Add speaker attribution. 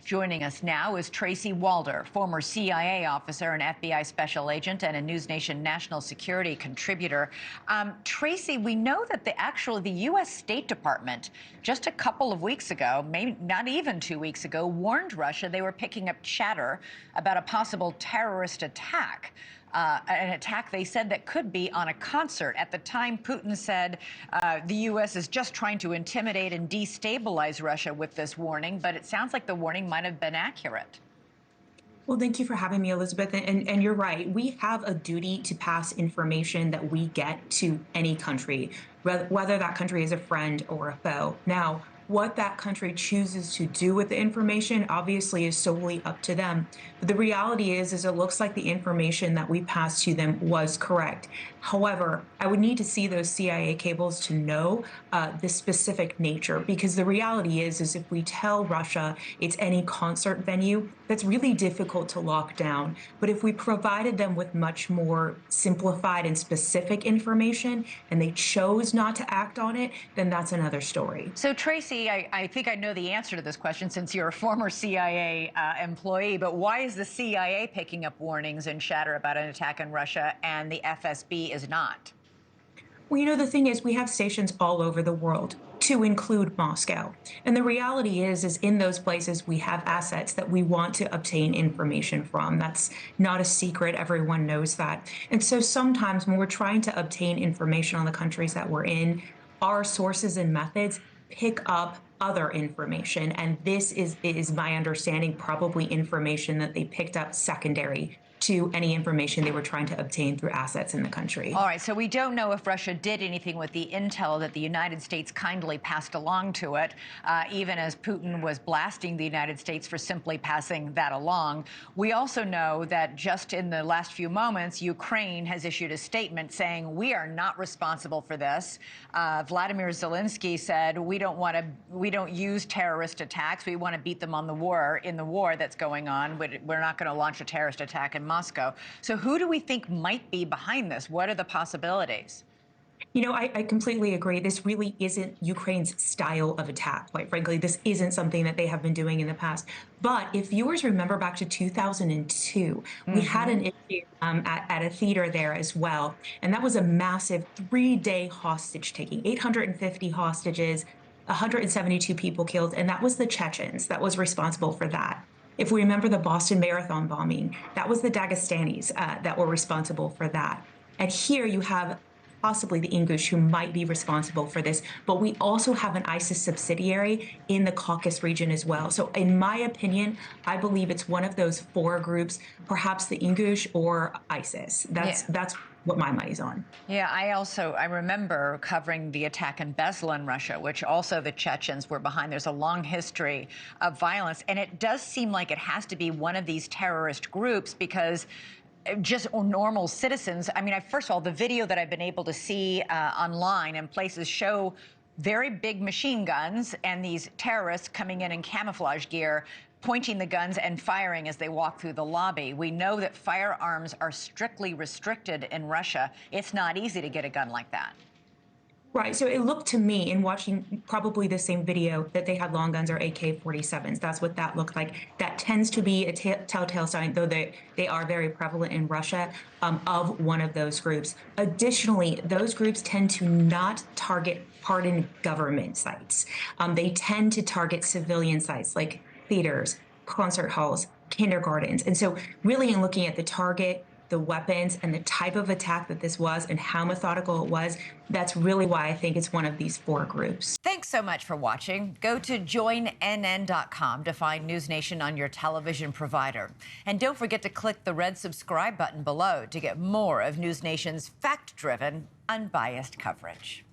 Speaker 1: Joining us now is Tracy Walder, former CIA officer and FBI special agent and a NewsNation national security contributor. Tracy, we know that the U.S. State Department just a couple of weeks ago, maybe not even 2 weeks ago, warned Russia they were picking up chatter about a possible terrorist attack. An attack, they said, that could be on a concert. At the time, Putin said the U.S. is just trying to intimidate and destabilize Russia with this warning, but it sounds like the warning might have been accurate.
Speaker 2: Well, thank you for having me, Elizabeth. And you're right. We have a duty to pass information that we get to any country, whether that country is a friend or a foe. Now, what that country chooses to do with the information obviously is solely up to them. But the reality is it looks like the information that we passed to them was correct. However, I would need to see those CIA cables to know the specific nature, because the reality is if we tell Russia it's any concert venue, that's really difficult to lock down. But if we provided them with much more simplified and specific information and they chose not to act on it, then that's another story.
Speaker 1: So, Tracy, I think I know the answer to this question since you're a former CIA employee, but why is the CIA picking up warnings and chatter about an attack in Russia and the FSB is not?
Speaker 2: Well, the thing is, we have stations all over the world, to include Moscow. And the reality is in those places, we have assets that we want to obtain information from. That's not a secret. Everyone knows that. And so sometimes when we're trying to obtain information on the countries that we're in, our sources and methods pick up other information. And this is my understanding, probably information that they picked up secondary to any information they were trying to obtain through assets in the country.
Speaker 1: All right, so we don't know if Russia did anything with the intel that the United States kindly passed along to it, even as Putin was blasting the United States for simply passing that along. We also know that just in the last few moments, Ukraine has issued a statement saying we are not responsible for this. Vladimir Zelensky said we don't use terrorist attacks. We want to beat them on in the war that's going on. We're not going to launch a terrorist attack in Moscow. So who do we think might be behind this? What are the possibilities?
Speaker 2: I completely agree. This really isn't Ukraine's style of attack. Quite frankly, this isn't something that they have been doing in the past. But if viewers remember back to 2002, we had an issue at a theater there as well. And that was a massive 3-day hostage taking, 850 hostages, 172 people killed. And that was the Chechens that was responsible for that. If we remember the Boston Marathon bombing, that was the Dagestanis that were responsible for that. And here you have possibly the Ingush who might be responsible for this, but we also have an ISIS subsidiary in the Caucasus region as well. So in my opinion, I believe it's one of those 4 groups, perhaps the Ingush or ISIS. That's what my money's on.
Speaker 1: Yeah, I remember covering the attack in Beslan, Russia, which also the Chechens were behind. There's a long history of violence, and it does seem like it has to be one of these terrorist groups because just normal citizens. I mean, first of all, the video that I've been able to see online and places show very big machine guns and these terrorists coming in camouflage gear, pointing the guns and firing as they walk through the lobby. We know that firearms are strictly restricted in Russia. It's not easy to get a gun like that.
Speaker 2: Right. So it looked to me, in watching probably the same video, that they had long guns or AK-47s. That's what that looked like. That tends to be a telltale sign, though they are very prevalent in Russia, of one of those groups. Additionally, those groups tend to not target hardened government sites. They tend to target civilian sites like theaters, concert halls, kindergartens. And so really in looking at the target, the weapons, and the type of attack that this was and how methodical it was, that's really why I think it's one of these 4 groups.
Speaker 1: Thanks so much for watching. Go to joinnn.com to find NewsNation on your television provider. And don't forget to click the red subscribe button below to get more of NewsNation's fact-driven, unbiased coverage.